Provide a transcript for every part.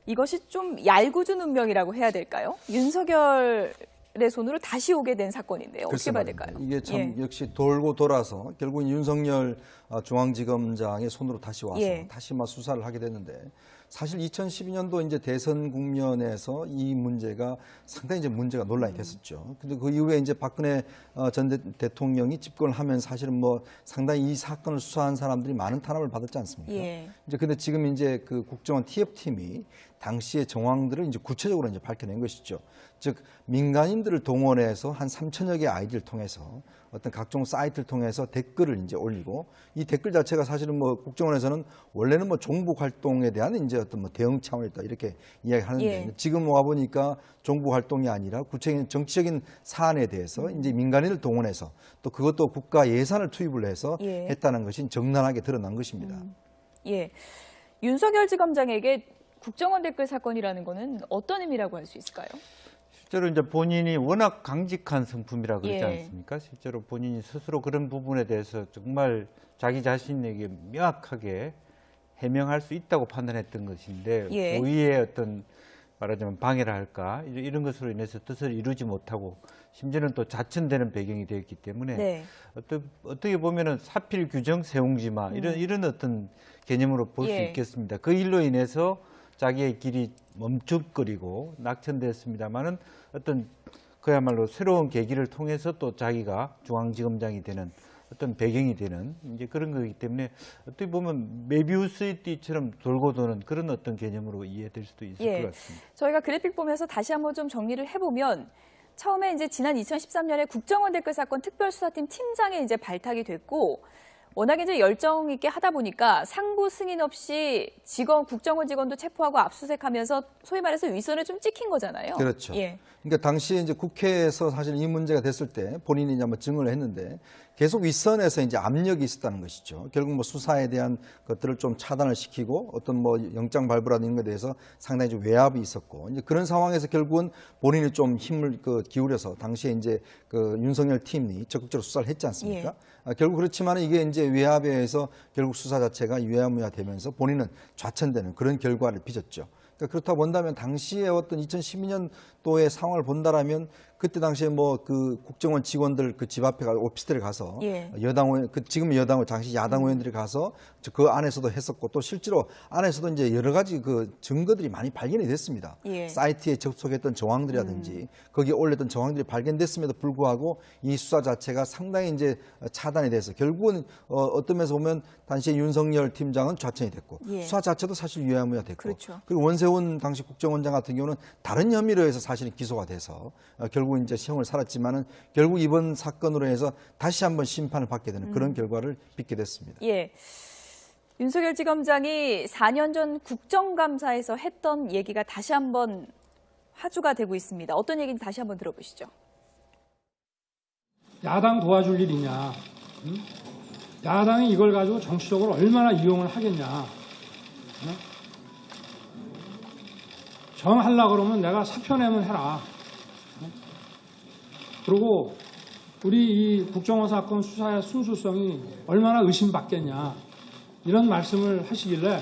이것이 좀 얄궂은 운명이라고 해야 될까요? 윤석열의 손으로 다시 오게 된 사건인데요. 어떻게 봐야 될까요? 이게 참 역시 돌고 돌아서 결국은 윤석열 중앙지검장의 손으로 다시 와서 다시 막 수사를 하게 됐는데, 사실 2012년도 이제 대선 국면에서 이 문제가 상당히 이제 문제가 논란이 됐었죠. 근데 그 이후에 이제 박근혜 전 대통령이 집권을 하면 사실은 뭐 상당히 이 사건을 수사한 사람들이 많은 탄압을 받았지 않습니까? 이제 근데 지금 이제 그 국정원 TF팀이 당시의 정황들을 이제 구체적으로 이제 밝혀낸 것이죠. 즉 민간인들을 동원해서 한 3천여 개의 아이디를 통해서 어떤 각종 사이트를 통해서 댓글을 이제 올리고, 이 댓글 자체가 사실은 뭐 국정원에서는 원래는 뭐 종북 활동에 대한 이제 어떤 뭐 대응 차원이다 이렇게 이야기하는데, 지금 와 보니까 종북 활동이 아니라 구체적인 정치적인 사안에 대해서 이제 민간인을 동원해서 또 그것도 국가 예산을 투입을 해서 했다는 것이 적나라하게 드러난 것입니다. 윤석열 지검장에게 국정원 댓글 사건이라는 거는 어떤 의미라고 할 수 있을까요? 실제로 이제 본인이 워낙 강직한 성품이라 그러지 않습니까? 실제로 본인이 스스로 그런 부분에 대해서 정말 자기 자신에게 명확하게 해명할 수 있다고 판단했던 것인데, 고의의 어떤 말하자면 방해를 할까 이런 것으로 인해서 뜻을 이루지 못하고 심지어는 또 자천되는 배경이 되었기 때문에 어떻게 보면은 사필 규정 세웅지마 이런 어떤 개념으로 볼 수 있겠습니다. 그 일로 인해서 자기의 길이 멈춤거리고 낙천됐습니다만은 어떤 그야말로 새로운 계기를 통해서 또 자기가 중앙지검장이 되는 어떤 배경이 되는 이제 그런 거기 때문에 어떻게 보면 메비우스의 띠처럼 돌고 도는 그런 어떤 개념으로 이해될 수도 있을 것 같습니다. 저희가 그래픽 보면서 다시 한번 좀 정리를 해보면, 처음에 이제 지난 2013년에 국정원 댓글 사건 특별수사팀 팀장에 이제 발탁이 됐고, 워낙에 이제 열정 있게 하다 보니까 상부 승인 없이 국정원 직원도 체포하고 압수수색하면서 소위 말해서 윗선을 좀 찍힌 거잖아요. 그렇죠. 그러니까 당시에 이제 국회에서 사실 이 문제가 됐을 때 본인이 이제 한번 증언을 했는데, 계속 윗선에서 이제 압력이 있었다는 것이죠. 결국 뭐 수사에 대한 것들을 좀 차단을 시키고 어떤 뭐 영장 발부라든가 이런 것에 대해서 상당히 좀 외압이 있었고, 이제 그런 상황에서 결국은 본인이 좀 힘을 기울여서 당시에 이제 그 윤석열 팀이 적극적으로 수사를 했지 않습니까? 결국 그렇지만 이게 이제 외압에 의해서 결국 수사 자체가 유야무야 되면서 본인은 좌천되는 그런 결과를 빚었죠. 그러니까 그렇다고 본다면 당시에 어떤 2012년도의 상황을 본다라면, 그때 당시에 뭐 그 국정원 직원들 그 집 앞에 가서 오피스텔에 가서 여당 의원, 지금 여당 당시 야당 의원들이 가서 그 안에서도 했었고, 또 실제로 안에서도 이제 여러 가지 그 증거들이 많이 발견이 됐습니다. 사이트에 접속했던 정황들이라든지 거기에 올렸던 정황들이 발견됐음에도 불구하고 이 수사 자체가 상당히 이제 차단이 돼서 결국은 어떤 면에서 보면 당시에 윤석열 팀장은 좌천이 됐고 수사 자체도 사실 유야무야 됐고, 그리고 원세훈 당시 국정원장 같은 경우는 다른 혐의로 해서 사실 기소가 돼서 결국 이제 시형을 살았지만은 결국 이번 사건으로 해서 다시 한번 심판을 받게 되는 그런 결과를 빚게 됐습니다. 윤석열 지검장이 4년 전 국정감사에서 했던 얘기가 다시 한번 화두가 되고 있습니다. 어떤 얘기인지 다시 한번 들어보시죠. 야당 도와줄 일이냐? 응? 야당이 이걸 가지고 정치적으로 얼마나 이용을 하겠냐? 응? 정하려고 그러면 내가 사표 내면 해라. 그리고 우리 이 국정원 사건 수사의 순수성이 얼마나 의심받겠냐, 이런 말씀을 하시길래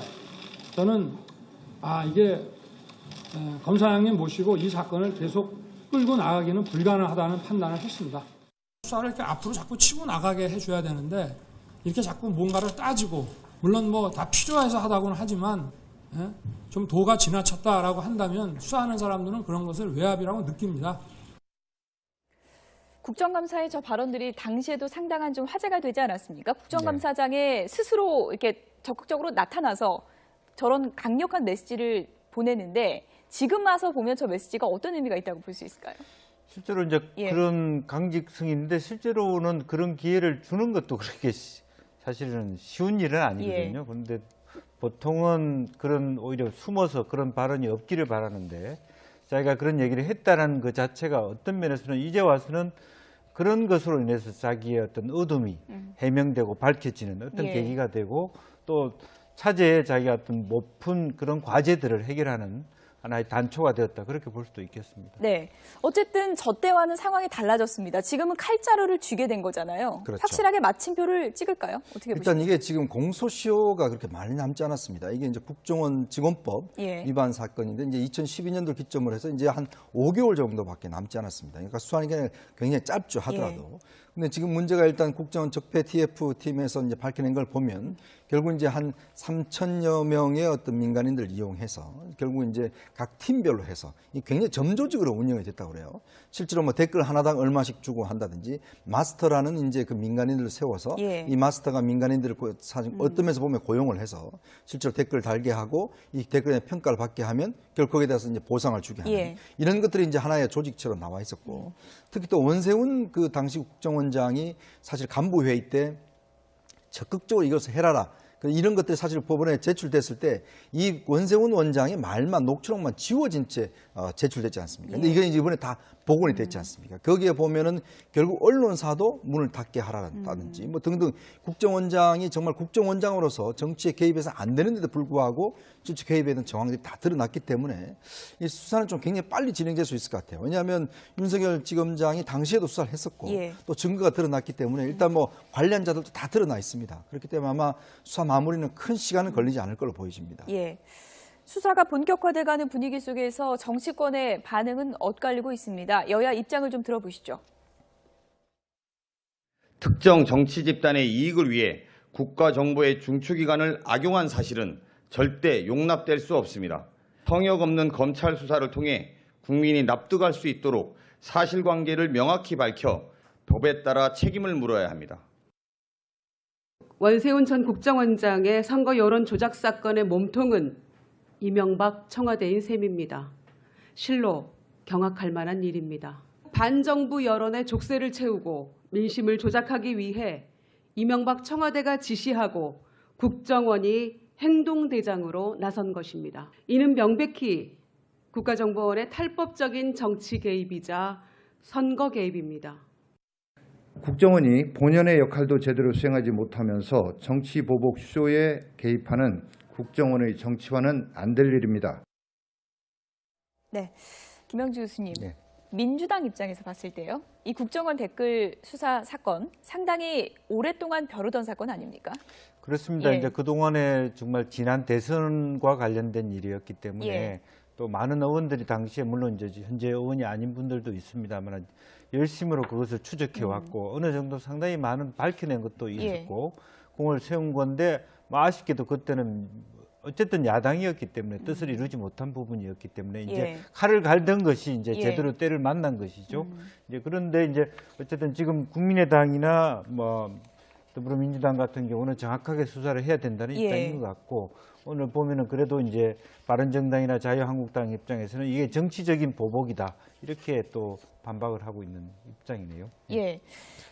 저는 이게 검사장님 모시고 이 사건을 계속 끌고 나가기는 불가능하다는 판단을 했습니다. 수사를 이렇게 앞으로 자꾸 치고 나가게 해줘야 되는데, 이렇게 자꾸 뭔가를 따지고, 물론 뭐 다 필요해서 하다고는 하지만 좀 도가 지나쳤다라고 한다면 수사하는 사람들은 그런 것을 외압이라고 느낍니다. 국정감사의 저 발언들이 당시에도 상당한 좀 화제가 되지 않았습니까? 국정감사장에 스스로 이렇게 적극적으로 나타나서 저런 강력한 메시지를 보내는데, 지금 와서 보면 저 메시지가 어떤 의미가 있다고 볼 수 있을까요? 실제로 이제 그런 강직성인데, 실제로는 그런 기회를 주는 것도 그렇게 사실은 쉬운 일은 아니거든요. 그런데 보통은 그런 오히려 숨어서 그런 발언이 없기를 바라는데, 자기가 그런 얘기를 했다는 것 자체가 어떤 면에서는 이제 와서는 그런 것으로 인해서 자기의 어떤 어둠이 해명되고 밝혀지는 어떤 계기가 되고, 또 차제에 자기가 어떤 못 푼 그런 과제들을 해결하는 하나의 단초가 되었다. 그렇게 볼 수도 있겠습니다. 네. 어쨌든 저 때와는 상황이 달라졌습니다. 지금은 칼자루를 쥐게 된 거잖아요. 그렇죠. 확실하게 마침표를 찍을까요? 어떻게 보십니까? 일단 이게 지금 공소시효가 그렇게 많이 남지 않았습니다. 이게 이제 국정원 직원법 예. 위반 사건인데 이제 2012년도 기점으로 해서 이제 한 5개월 정도밖에 남지 않았습니다. 그러니까 수사하는 게 굉장히 짧죠 하더라도. 근데 지금 문제가 일단 국정원 적폐 TF 팀에서 이제 밝혀낸 걸 보면 결국 이제 한 3천여 명의 어떤 민간인들을 이용해서 결국 이제 각 팀별로 해서 굉장히 점조직으로 운영이 됐다고 그래요. 실제로 뭐 댓글 하나당 얼마씩 주고 한다든지 마스터라는 이제 그 민간인들을 세워서 예. 이 마스터가 민간인들을 어떤 면에서 보면 고용을 해서 실제로 댓글 달게 하고 이 댓글에 평가를 받게 하면 결국 거기에 대해서 이제 보상을 주게 하는 예. 이런 것들이 이제 하나의 조직처럼 나와 있었고 특히 또 원세훈 그 당시 국정원장이 사실 간부 회의 때 적극적으로 이것을 해라라. 이런 것들이 사실 법원에 제출됐을 때 이 원세훈 원장의 말만 녹취록만 지워진 채 제출됐지 않습니까? 근데 이게 이제 이번에 다 복원이 됐지 않습니까? 거기에 보면은 결국 언론사도 문을 닫게 하라든지 뭐 등등 국정원장이 정말 국정원장으로서 정치에 개입해서 안 되는데도 불구하고 정치 개입에 대한 정황들이 다 드러났기 때문에 이 수사는 좀 굉장히 빨리 진행될 수 있을 것 같아요. 왜냐하면 윤석열 지검장이 당시에도 수사를 했었고 예. 또 증거가 드러났기 때문에 일단 뭐 관련자들도 다 드러나 있습니다. 그렇기 때문에 아마 수사 마무리는 큰 시간은 걸리지 않을 걸로 보여집니다. 예. 수사가 본격화돼가는 분위기 속에서 정치권의 반응은 엇갈리고 있습니다. 여야 입장을 좀 들어보시죠. 특정 정치 집단의 이익을 위해 국가정보의 중추기관을 악용한 사실은 절대 용납될 수 없습니다. 성역 없는 검찰 수사를 통해 국민이 납득할 수 있도록 사실관계를 명확히 밝혀 법에 따라 책임을 물어야 합니다. 원세훈 전 국정원장의 선거 여론 조작 사건의 몸통은 이명박 청와대인 셈입니다. 실로 경악할 만한 일입니다. 반정부 여론의 족쇄를 채우고 민심을 조작하기 위해 이명박 청와대가 지시하고 국정원이 행동대장으로 나선 것입니다. 이는 명백히 국가정보원의 탈법적인 정치 개입이자 선거 개입입니다. 국정원이 본연의 역할도 제대로 수행하지 못하면서 정치 보복 쇼에 개입하는 국정원의 정치화는 안 될 일입니다. 네, 김영주 교수님. 네. 민주당 입장에서 봤을 때요. 이 국정원 댓글 수사 사건 상당히 오랫동안 벼르던 사건 아닙니까? 그렇습니다. 예. 이제 그동안에 정말 지난 대선과 관련된 일이었기 때문에 예. 또 많은 의원들이 당시에 물론 이제 현재 의원이 아닌 분들도 있습니다만 열심으로 그것을 추적해 왔고 어느 정도 상당히 많은 밝혀낸 것도 있었고 공을 세운 건데 뭐 아쉽게도 그때는 어쨌든 야당이었기 때문에 뜻을 이루지 못한 부분이었기 때문에 이제 칼을 갈던 것이 이제 제대로 때를 만난 것이죠. 이제 그런데 이제 어쨌든 지금 국민의당이나 뭐 더불어민주당 같은 경우는 정확하게 수사를 해야 된다는 입장인 것 같고 오늘 보면은 그래도 이제 바른정당이나 자유한국당 입장에서는 이게 정치적인 보복이다 이렇게 또 반박을 하고 있는 입장이네요. 예,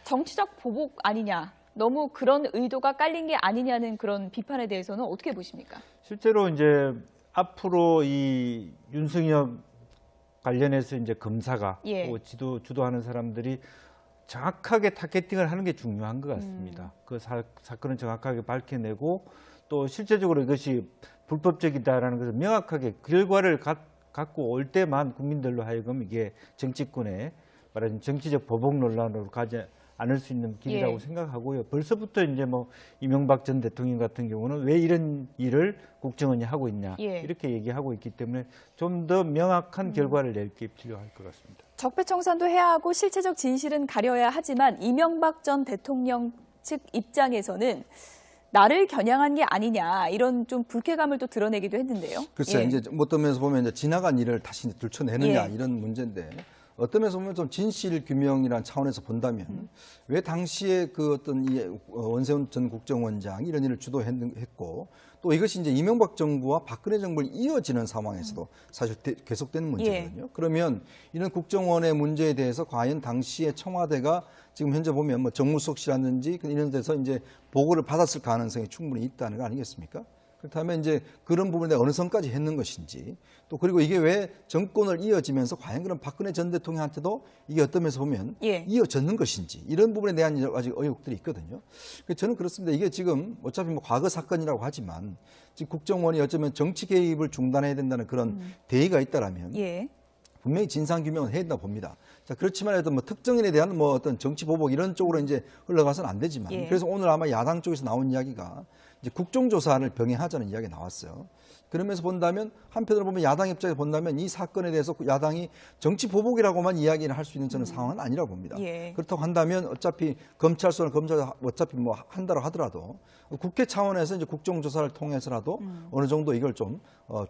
정치적 보복 아니냐, 너무 그런 의도가 깔린 게 아니냐는 그런 비판에 대해서는 어떻게 보십니까? 실제로 이제 앞으로 이 윤석열 관련해서 이제 검사가 또 주도하는 사람들이 정확하게 타겟팅을 하는 게 중요한 것 같습니다. 그 사건을 정확하게 밝혀내고 또 실제적으로 이것이 불법적이다라는 것을 명확하게 결과를 갖고 올 때만 국민들로 하여금 이게 정치권에 말하자면 정치적 보복 논란으로 가지 않을 수 있는 길이라고 생각하고요. 벌써부터 이제 뭐 이명박 전 대통령 같은 경우는 왜 이런 일을 국정원이 하고 있냐 이렇게 얘기하고 있기 때문에 좀 더 명확한 결과를 낼 게 필요할 것 같습니다. 적폐청산도 해야 하고 실체적 진실은 가려야 하지만 이명박 전 대통령 측 입장에서는 나를 겨냥한 게 아니냐 이런 좀 불쾌감을 또 드러내기도 했는데요. 글쎄요. 이제 어떤 면에서 보면 이제 지나간 일을 다시 들춰내느냐 이런 문제인데 어떤 면에서 보면 좀 진실 규명이라는 차원에서 본다면 왜 당시에 그 어떤 이 원세훈 전 국정원장이 이런 일을 주도했고 또 이것이 이제 이명박 정부와 박근혜 정부를 이어지는 상황에서도 사실 계속되는 문제거든요. 그러면 이런 국정원의 문제에 대해서 과연 당시에 청와대가 지금 현재 보면 뭐 정무수석실이라든지 이런 데서 이제 보고를 받았을 가능성이 충분히 있다는 거 아니겠습니까? 그렇다면 이제 그런 부분에 어느 선까지 했는 것인지, 또 그리고 이게 왜 정권을 이어지면서 과연 그럼 박근혜 전 대통령한테도 이게 어떤 면에서 보면 이어졌는 것인지, 이런 부분에 대한 아직 의혹들이 있거든요. 저는 그렇습니다. 이게 지금 어차피 뭐 과거 사건이라고 하지만 지금 국정원이 어쩌면 정치 개입을 중단해야 된다는 그런 대의가 있다라면 분명히 진상규명을 해야 된다고 봅니다. 자, 그렇지만 해도 뭐 특정인에 대한 뭐 어떤 정치 보복 이런 쪽으로 이제 흘러가서는 안 되지만, 그래서 오늘 아마 야당 쪽에서 나온 이야기가 이제 국정조사를 병행하자는 이야기가 나왔어요. 그러면서 본다면, 한편으로 보면 야당 입장에서 본다면 이 사건에 대해서 야당이 정치 보복이라고만 이야기를 할 수 있는 저는 상황은 아니라고 봅니다. 그렇다고 한다면 어차피 검찰 수사를 어차피 뭐 한다고 하더라도 국회 차원에서 이제 국정조사를 통해서라도 어느 정도 이걸 좀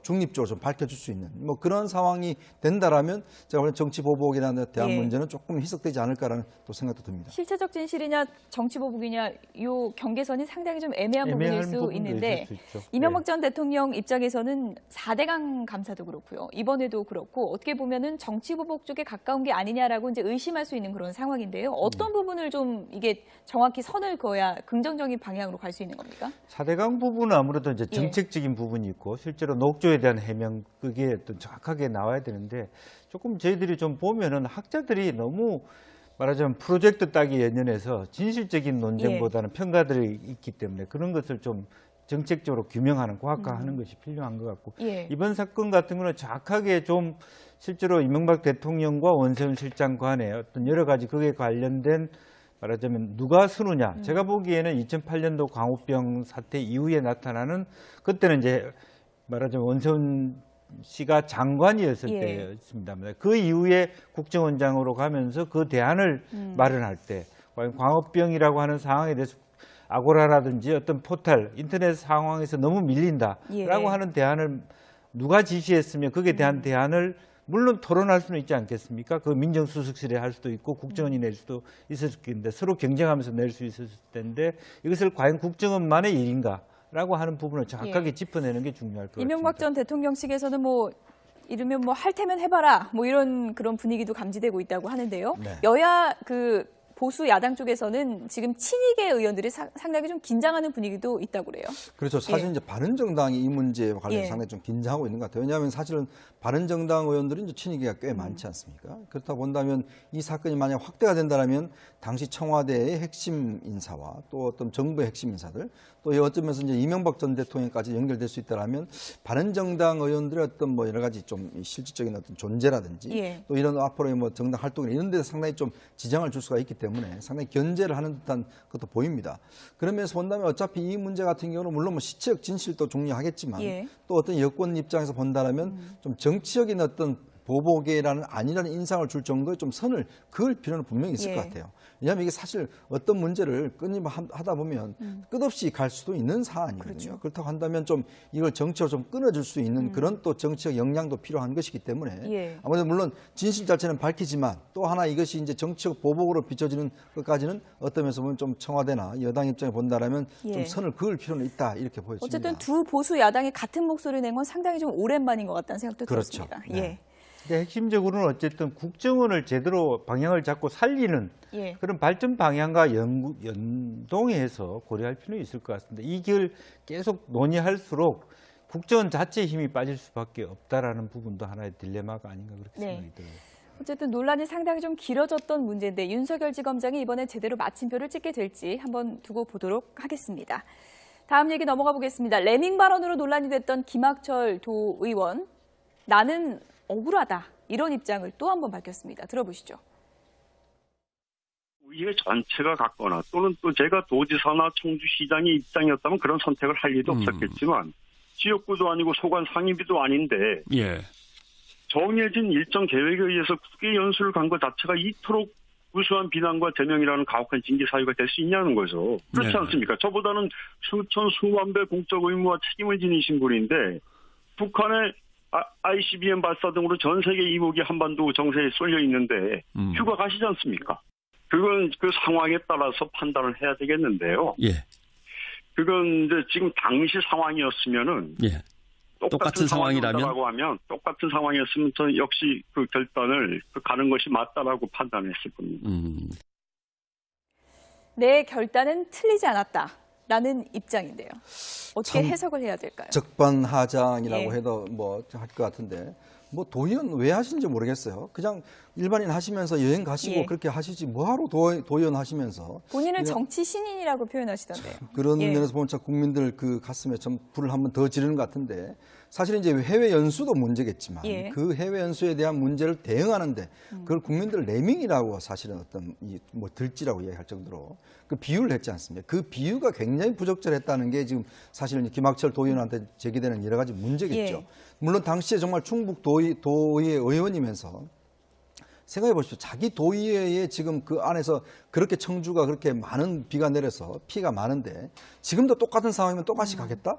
중립적으로 좀 밝혀줄 수 있는 뭐 그런 상황이 된다라면 제가 보는 정치 보복이라는 대한 문제는 조금 희석되지 않을까라는 또 생각도 듭니다. 실체적 진실이냐 정치 보복이냐 요 경계선이 상당히 좀 애매한 부분일 수 있는데, 이명박 전 대통령 입장에서는 4대강 감사도 그렇고요, 이번에도 그렇고 어떻게 보면은 정치 보복 쪽에 가까운 게 아니냐라고 이제 의심할 수 있는 그런 상황인데요. 어떤 부분을 좀 이게 정확히 선을 그어야 긍정적인 방향으로 갈 수 있는 겁니까? 4대강 부분은 아무래도 이제 정책적인 부분이 있고 실제로 녹조에 대한 해명 그게 또 정확하게 나와야 되는데, 조금 저희들이 좀 보면은 학자들이 너무 말하자면 프로젝트 따기 연연해서 진실적인 논쟁보다는 평가들이 있기 때문에 그런 것을 좀 정책적으로 규명하는, 고학화하는 것이 필요한 것 같고, 이번 사건 같은 경우는 정확하게 좀 실제로 이명박 대통령과 원세훈 실장 간의 어떤 여러 가지 그에 관련된 말하자면 누가 선우냐. 제가 보기에는 2008년도 광우병 사태 이후에 나타나는, 그때는 이제 말하자면 원세훈 씨가 장관이었을 때였습니다. 그 이후에 국정원장으로 가면서 그 대안을 마련할 때 광우병이라고 하는 상황에 대해서 아고라라든지 어떤 포털, 인터넷 상황에서 너무 밀린다라고 하는 대안을 누가 지시했으며 거기에 대한 대안을 물론 토론할 수는 있지 않겠습니까? 그 민정수석실에 할 수도 있고 국정원이 낼 수도 있었을 텐데 서로 경쟁하면서 낼 수 있었을 텐데 이것을 과연 국정원만의 일인가라고 하는 부분을 정확하게 짚어내는 게 중요할 것 같습니다. 이명박 전 대통령 측에서는 뭐 이러면 뭐 할 테면 해봐라 뭐 이런 그런 분위기도 감지되고 있다고 하는데요. 여야 그 보수 야당 쪽에서는 지금 친이계 의원들이 상당히 좀 긴장하는 분위기도 있다고 그래요. 그렇죠. 사실 이제 바른정당이 이 문제와 관련해서 상당히 좀 긴장하고 있는 것 같아요. 왜냐하면 사실은 바른정당 의원들은 이제 친이계가 꽤 많지 않습니까? 그렇다 본다면 이 사건이 만약 확대가 된다면 당시 청와대의 핵심 인사와 또 어떤 정부의 핵심 인사들, 또 어쩌면서 이제 이명박 전 대통령까지 연결될 수 있다라면 바른정당 의원들의 어떤 뭐 여러 가지 좀 실질적인 어떤 존재라든지 또 이런 앞으로의 뭐 정당 활동 이런 데서 상당히 좀 지장을 줄 수가 있기 때문에 상당히 견제를 하는 듯한 것도 보입니다. 그러면서 본다면 어차피 이 문제 같은 경우는 물론 뭐 시체적 진실도 중요하겠지만 또 어떤 여권 입장에서 본다라면 좀 정치적인 어떤 보복이라는 아니라는 인상을 줄 정도의 좀 선을 그을 필요는 분명히 있을 것 같아요. 왜냐하면 이게 사실 어떤 문제를 끊임없이 하다 보면 끝없이 갈 수도 있는 사안이거든요. 그렇다고 한다면 좀 이걸 정치로 좀 끊어줄 수 있는 그런 또 정치적 역량도 필요한 것이기 때문에 아무래도 물론 진실 자체는 밝히지만 또 하나 이것이 이제 정치적 보복으로 비춰지는 것까지는 어떤 면에서 보면 좀 청와대나 여당 입장에 본다라면 좀 선을 그을 필요는 있다 이렇게 보여집니다. 어쨌든 두 보수 야당이 같은 목소리를 낸 건 상당히 좀 오랜만인 것 같다는 생각도 들었습니다. 근데 핵심적으로는 어쨌든 국정원을 제대로 방향을 잡고 살리는 그런 발전 방향과 연동해서 고려할 필요는 있을 것 같습니다. 이 길 계속 논의할수록 국정원 자체의 힘이 빠질 수밖에 없다라는 부분도 하나의 딜레마가 아닌가 그렇게 생각이 들어요. 어쨌든 논란이 상당히 좀 길어졌던 문제인데 윤석열 지검장이 이번에 제대로 마침표를 찍게 될지 한번 두고 보도록 하겠습니다. 다음 얘기 넘어가 보겠습니다. 레밍 발언으로 논란이 됐던 김학철 도의원, 나는 억울하다 이런 입장을 또 한 번 밝혔습니다. 들어보시죠. 의회 전체가 갖거나 또는 또 제가 도지사나 청주시장의 입장이었다면 그런 선택을 할 일도 없었겠지만 지역구도 아니고 소관 상임위도 아닌데 정해진 일정 계획에 의해서 국회 연수를 간 것 자체가 이토록 무수한 비난과 제명이라는 가혹한 징계 사유가 될 수 있냐는 거죠. 그렇지 않습니까? 저보다는 수천 수만 배 공적 의무와 책임을 지니신 분인데 북한의 ICBM 발사 등으로 전 세계 이목이 한반도 정세에 쏠려 있는데 휴가 가시지 않습니까? 그건 그 상황에 따라서 판단을 해야 되겠는데요. 그건 이제 지금 당시 상황이었으면은 똑같은 상황이라고 하면 똑같은 상황이었으면 저는 역시 그 결단을 가는 것이 맞다라고 판단했을 겁니다. 내 결단은 틀리지 않았다. 라는 입장인데요. 어떻게 참 해석을 해야 될까요? 적반하장이라고 예. 해도 뭐 할 것 같은데 뭐 도의원 왜 하시는지 모르겠어요. 그냥 일반인 하시면서 여행 가시고 예. 그렇게 하시지 뭐하러 도의원 하시면서 본인은 이런- 정치 신인이라고 표현하시던데요. 그런 예. 면에서 보면 참 국민들 그 가슴에 좀 불을 한번 더 지르는 것 같은데 사실 이제 해외 연수도 문제겠지만 예. 그 해외 연수에 대한 문제를 대응하는데 그걸 국민들 내밍이라고 사실은 어떤 뭐 들지라고 이야기할 정도로 그 비유를 했지 않습니까? 그 비유가 굉장히 부적절했다는 게 지금 사실은 김학철 도의원한테 제기되는 여러 가지 문제겠죠. 예. 물론 당시에 정말 충북 도의회 의원이면서 생각해 보십시오. 자기 도의회에 지금 그 안에서 그렇게 청주가 그렇게 많은 비가 내려서 피해가 많은데 지금도 똑같은 상황이면 똑같이 가겠다?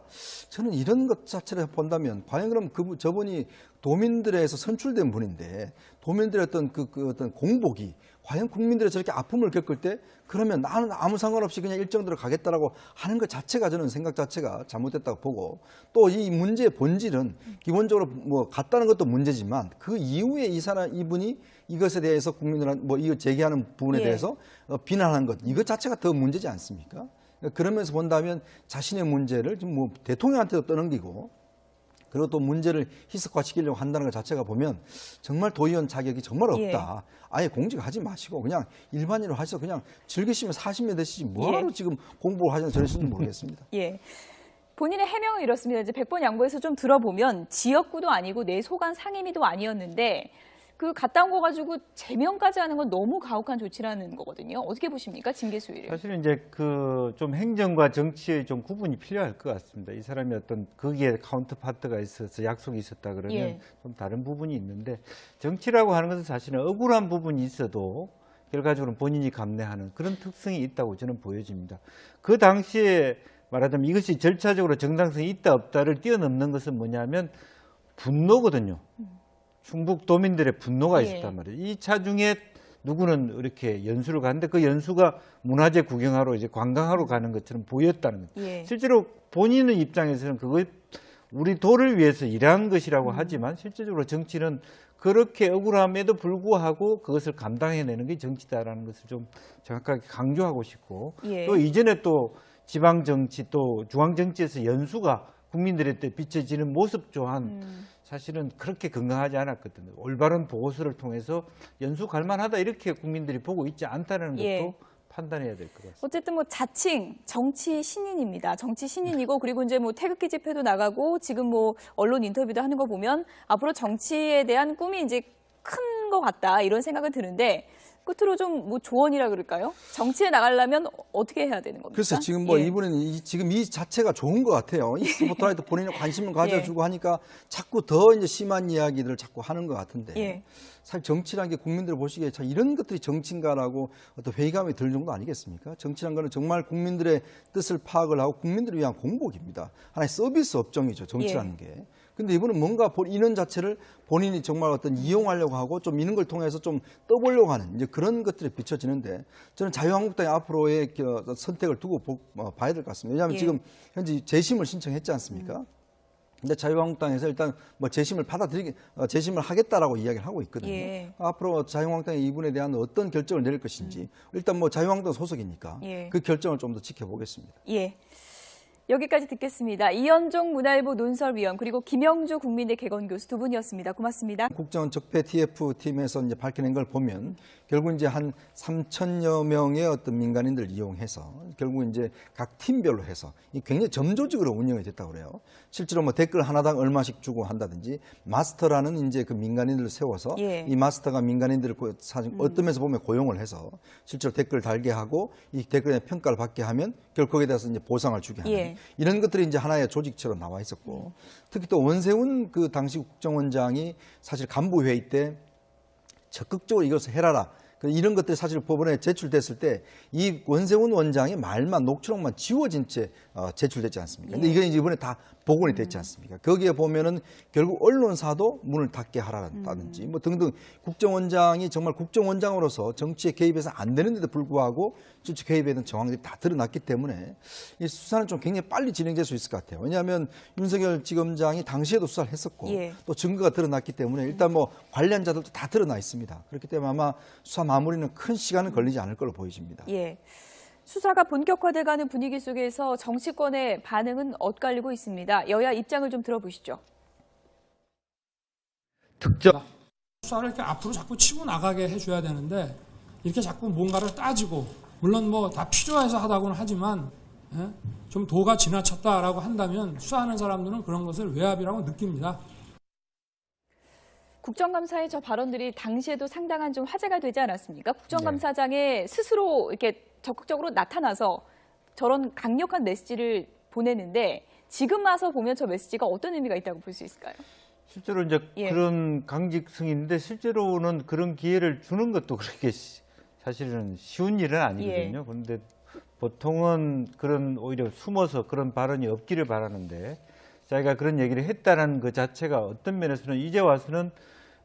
저는 이런 것 자체를 본다면 과연 그럼 저분이 도민들에서 선출된 분인데 도민들의 어떤 그 어떤 공복이 과연 국민들의 저렇게 아픔을 겪을 때 그러면 나는 아무 상관없이 그냥 일정대로 가겠다라고 하는 것 자체가 저는 생각 자체가 잘못됐다고 보고 또 이 문제의 본질은 기본적으로 뭐 갔다는 것도 문제지만 그 이후에 이분이 이것에 대해서 국민들한테 뭐 이거 제기하는 부분에 예. 대해서 비난하는 것 이것 자체가 더 문제지 않습니까? 그러면서 본다면 자신의 문제를 지금 뭐 대통령한테도 떠넘기고 그리고 또 문제를 희석화시키려고 한다는 것 자체가 보면 정말 도의원 자격이 정말 없다. 아예 공직하지 마시고 그냥 일반인으로 하셔서 그냥 즐기시면 사시면 되시지 뭐하러 예. 지금 공부를 하시는 저러시는지 모르겠습니다. 예. 본인의 해명은 이렇습니다. 이제 100번 양보해서 좀 들어보면 지역구도 아니고 내 소관 상임위도 아니었는데 그 갔다 온 거 가지고 제명까지 하는 건 너무 가혹한 조치라는 거거든요. 어떻게 보십니까? 징계 수위를. 사실은 이제 그 좀 행정과 정치의 좀 구분이 필요할 것 같습니다. 이 사람이 어떤 거기에 카운터파트가 있어서 약속이 있었다 그러면 예. 좀 다른 부분이 있는데 정치라고 하는 것은 사실은 억울한 부분이 있어도 결과적으로 본인이 감내하는 그런 특성이 있다고 저는 보여집니다. 그 당시에 말하자면 이것이 절차적으로 정당성이 있다 없다를 뛰어넘는 것은 뭐냐면 분노거든요. 충북 도민들의 분노가 예. 있었단 말이에요. 이 차 중에 누구는 이렇게 연수를 가는데 그 연수가 문화재 구경하러 이제 관광하러 가는 것처럼 보였다는 거예요. 예. 실제로 본인의 입장에서는 그거 우리 도를 위해서 일한 것이라고 하지만 실제적으로 정치는 그렇게 억울함에도 불구하고 그것을 감당해내는 게 정치다라는 것을 좀 정확하게 강조하고 싶고 예. 또 이전에 또 지방 정치 또 중앙 정치에서 연수가 국민들한테 비춰지는 모습 또한 사실은 그렇게 건강하지 않았거든요. 올바른 보고서를 통해서 연수 갈만하다 이렇게 국민들이 보고 있지 않다는 것도 예. 판단해야 될 것 같습니다. 어쨌든 뭐 자칭 정치 신인입니다. 정치 신인이고 그리고 이제 뭐 태극기 집회도 나가고 지금 뭐 언론 인터뷰도 하는 거 보면 앞으로 정치에 대한 꿈이 이제 큰 것 같다 이런 생각은 드는데 끝으로 좀 뭐 조언이라 그럴까요? 정치에 나가려면 어떻게 해야 되는 겁니까? 글쎄 지금 뭐 예. 이분은 지금 이 자체가 좋은 것 같아요. 이 스포트라이트 본인의 관심을 가져주고 하니까 자꾸 더 이제 심한 이야기들을 자꾸 하는 것 같은데 예. 사실 정치라는 게 국민들 보시기에 참 이런 것들이 정치인가라고 어떤 회의감이 들 정도 아니겠습니까? 정치란 거는 정말 국민들의 뜻을 파악을 하고 국민들을 위한 공복입니다. 하나의 서비스 업종이죠. 정치라는 게. 근데 이분은 뭔가 이런 자체를 본인이 정말 어떤 이용하려고 하고 좀 이런 걸 통해서 좀 떠보려고 하는 이제 그런 것들이 비춰지는데 저는 자유한국당이 앞으로의 선택을 두고 봐야 될 것 같습니다. 왜냐하면 예. 지금 현재 재심을 신청했지 않습니까? 근데 자유한국당에서 일단 뭐 재심을 재심을 하겠다라고 이야기를 하고 있거든요. 예. 앞으로 자유한국당이 이분에 대한 어떤 결정을 내릴 것인지 일단 뭐 자유한국당 소속이니까 예. 그 결정을 좀 더 지켜보겠습니다. 예. 여기까지 듣겠습니다. 이현종 문화일보 논설위원 그리고 김영주 국민대 개건교수 두 분이었습니다. 고맙습니다. 국정원 적폐 TF팀에서 이제 밝혀낸 걸 보면 결국 이제 한 3,000여 명의 어떤 민간인들을 이용해서 결국 이제 각 팀별로 해서 굉장히 점조직으로 운영이 됐다고 그래요. 실제로 뭐 댓글 하나당 얼마씩 주고 한다든지 마스터라는 이제 그 민간인들을 세워서 예. 이 마스터가 민간인들을 어떤 면에서 보면 고용을 해서 실제로 댓글 달게 하고 이 댓글에 평가를 받게 하면 결국 거기에 대해서 이제 보상을 주게 하는 예. 이런 것들이 이제 하나의 조직처럼 나와 있었고 특히 또 원세훈 그 당시 국정원장이 사실 간부회의 때 적극적으로 이것을 해라라. 이런 것들이 사실 법원에 제출됐을 때 이 원세훈 원장의 말만 녹취록만 지워진 채 제출됐지 않습니까? 근데 이게 이번에 다 복원이 됐지 않습니까? 거기에 보면은 결국 언론사도 문을 닫게 하라든지 뭐 등등 국정원장이 정말 국정원장으로서 정치에 개입해서 안 되는데도 불구하고 정치 개입에 대한 정황들이 다 드러났기 때문에 이 수사는 좀 굉장히 빨리 진행될 수 있을 것 같아요. 왜냐하면 윤석열 지검장이 당시에도 수사를 했었고 예. 또 증거가 드러났기 때문에 일단 뭐 관련자들도 다 드러나 있습니다. 그렇기 때문에 아마 수사 마무리는 큰 시간은 걸리지 않을 걸로 보여집니다. 예. 수사가 본격화돼가는 분위기 속에서 정치권의 반응은 엇갈리고 있습니다. 여야 입장을 좀 들어보시죠. 특정 수사를 이렇게 앞으로 자꾸 치고 나가게 해줘야 되는데 이렇게 자꾸 뭔가를 따지고 물론 뭐 다 필요해서 하다고는 하지만 좀 도가 지나쳤다라고 한다면 수사하는 사람들은 그런 것을 외압이라고 느낍니다. 국정감사의 저 발언들이 당시에도 상당한 좀 화제가 되지 않았습니까? 국정감사장에 스스로 이렇게 적극적으로 나타나서 저런 강력한 메시지를 보내는데 지금 와서 보면 저 메시지가 어떤 의미가 있다고 볼 수 있을까요? 실제로 이제 예. 그런 강직성인데 실제로는 그런 기회를 주는 것도 그렇게 사실은 쉬운 일은 아니거든요. 그런데 보통은 그런 오히려 숨어서 그런 발언이 없기를 바라는데 자기가 그런 얘기를 했다는 그 자체가 어떤 면에서는 이제 와서는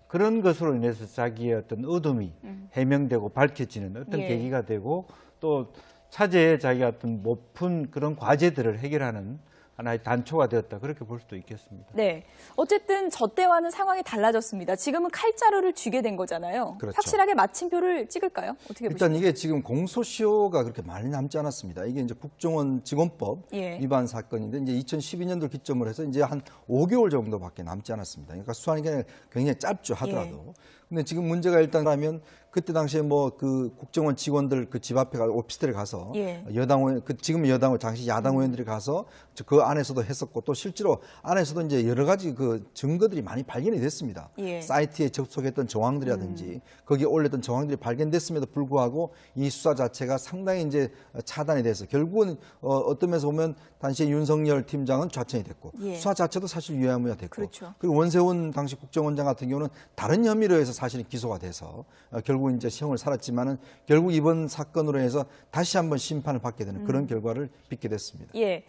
그런 것으로 인해서 자기의 어떤 어둠이 해명되고 밝혀지는 어떤 계기가 되고 또 차제에 자기가 어떤 못 푼 그런 과제들을 해결하는 하나의 단초가 되었다. 그렇게 볼 수도 있겠습니다. 네. 어쨌든 저 때와는 상황이 달라졌습니다. 지금은 칼자루를 쥐게 된 거잖아요. 그렇죠. 확실하게 마침표를 찍을까요? 어떻게 보십니까? 일단 이게 지금 공소시효가 그렇게 많이 남지 않았습니다. 이게 이제 국정원 직원법 위반 사건인데 이제 2012년도 기점으로 해서 이제 한 5개월 정도밖에 남지 않았습니다. 그러니까 수사하는 게 굉장히 짧죠 하더라도. 근데 지금 문제가 일단 하면 그때 당시에 뭐 그 국정원 직원들 그 집 앞에 가서 오피스텔에 가서 여당 의원, 지금 여당 당시 야당 의원들이 가서 그 안에서도 했었고 또 실제로 안에서도 이제 여러 가지 그 증거들이 많이 발견이 됐습니다. 사이트에 접속했던 정황들이라든지 거기에 올렸던 정황들이 발견됐음에도 불구하고 이 수사 자체가 상당히 이제 차단이 돼서 결국은 어떤 면에서 보면 당시에 윤석열 팀장은 좌천이 됐고 수사 자체도 사실 유야무야 됐고 그리고 원세훈 당시 국정원장 같은 경우는 다른 혐의로 해서 사실 기소가 돼서 결국 이제 시형을 살았지만은 결국 이번 사건으로 해서 다시 한번 심판을 받게 되는 그런 결과를 빚게 됐습니다. 예.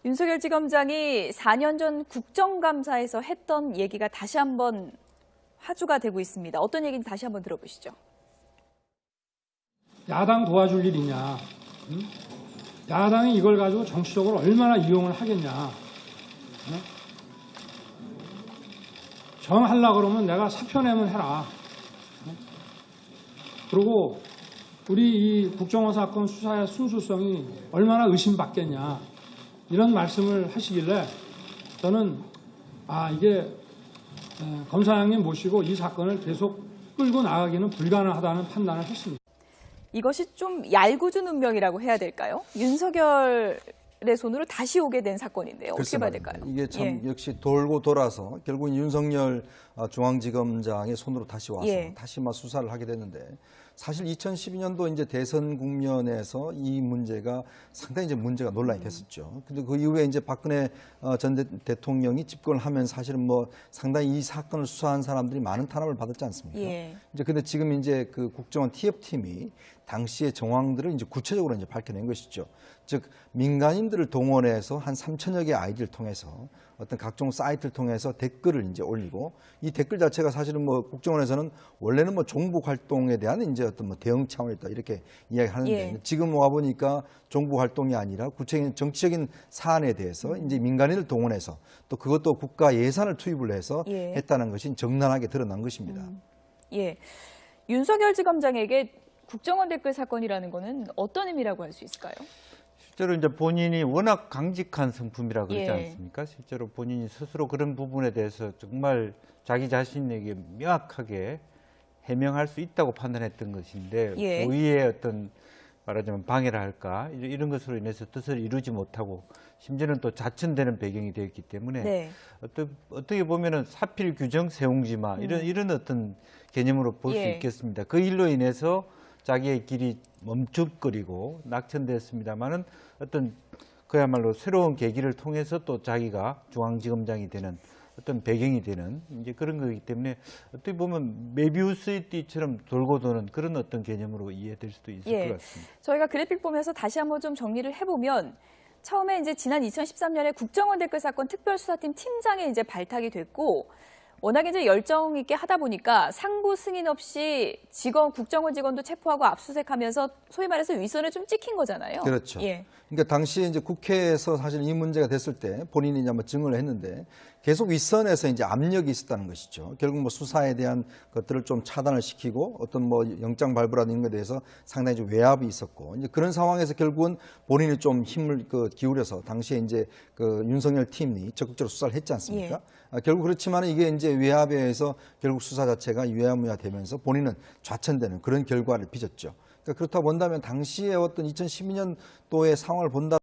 윤석열 지검장이 4년 전 국정감사에서 했던 얘기가 다시 한번 화두가 되고 있습니다. 어떤 얘기인지 다시 한번 들어보시죠. 야당 도와줄 일이냐. 야당이 이걸 가지고 정치적으로 얼마나 이용을 하겠냐. 정하려고 그러면 내가 사표 내면 해라. 그리고 우리 이 국정원 사건 수사의 순수성이 얼마나 의심받겠냐. 이런 말씀을 하시길래 저는 이게 검사장님 모시고 이 사건을 계속 끌고 나가기는 불가능하다는 판단을 했습니다. 이것이 좀 얄궂은 운명이라고 해야 될까요? 윤석열의 손으로 다시 오게 된 사건인데요. 어떻게 봐야 될까요? 이게 참 역시 돌고 돌아서 결국은 윤석열 중앙지검장의 손으로 다시 와서 다시 막 수사를 하게 됐는데 사실 2012년도 이제 대선 국면에서 이 문제가 상당히 이제 문제가 논란이 됐었죠. 근데 그 이후에 이제 박근혜 전 대통령이 집권을 하면 사실은 뭐 상당히 이 사건을 수사한 사람들이 많은 탄압을 받았지 않습니까? 이제 근데 지금 이제 그 국정원 TF팀이 당시의 정황들을 이제 구체적으로 이제 밝혀낸 것이죠. 즉 민간인들을 동원해서 한 3천여 개의 아이디를 통해서 어떤 각종 사이트를 통해서 댓글을 이제 올리고 이 댓글 자체가 사실은 뭐 국정원에서는 원래는 뭐 종북 활동에 대한 이제 어떤 뭐 대응 차원이다 이렇게 이야기하는데 지금 와 보니까 종북 활동이 아니라 구체적인 정치적인 사안에 대해서 이제 민간인을 동원해서 또 그것도 국가 예산을 투입을 해서 했다는 것이 적나라하게 드러난 것입니다. 윤석열 지검장에게 국정원 댓글 사건이라는 거는 어떤 의미라고 할 수 있을까요? 실제로 이제 본인이 워낙 강직한 성품이라 그러지 않습니까? 실제로 본인이 스스로 그런 부분에 대해서 정말 자기 자신에게 명확하게 해명할 수 있다고 판단했던 것인데 고의의 어떤 말하자면 방해를 할까 이런 것으로 인해서 뜻을 이루지 못하고 심지어는 또 자천되는 배경이 되었기 때문에 어떻게 보면은 사필 규정 세웅지마 이런 어떤 개념으로 볼 수 있겠습니다. 그 일로 인해서 자기의 길이 멈춤거리고 낙천됐습니다만은 어떤 그야말로 새로운 계기를 통해서 또 자기가 중앙지검장이 되는 어떤 배경이 되는 이제 그런 거기 때문에 어떻게 보면 메비우스의 띠처럼 돌고 도는 그런 어떤 개념으로 이해될 수도 있을 것 같습니다. 저희가 그래픽 보면서 다시 한번 좀 정리를 해보면 처음에 이제 지난 2013년에 국정원 댓글 사건 특별수사팀 팀장에 이제 발탁이 됐고 워낙에 이제 열정 있게 하다 보니까 상부 승인 없이 국정원 직원도 체포하고 압수수색하면서 소위 말해서 윗선을 좀 찍힌 거잖아요. 그렇죠. 예. 그러니까 당시에 이제 국회에서 사실 이 문제가 됐을 때 본인이 이제 한번 증언을 했는데 계속 윗선에서 이제 압력이 있었다는 것이죠. 결국 뭐 수사에 대한 것들을 좀 차단을 시키고 어떤 뭐 영장 발부라는 것에 대해서 상당히 좀 외압이 있었고 이제 그런 상황에서 결국은 본인이 좀 힘을 기울여서 당시에 이제 윤석열 팀이 적극적으로 수사를 했지 않습니까? 결국 그렇지만 이게 이제 외압에 의해서 결국 수사 자체가 유야무야 되면서 본인은 좌천되는 그런 결과를 빚었죠. 그러니까 그렇다고 본다면 당시에 어떤 2012년도의 상황을 본다.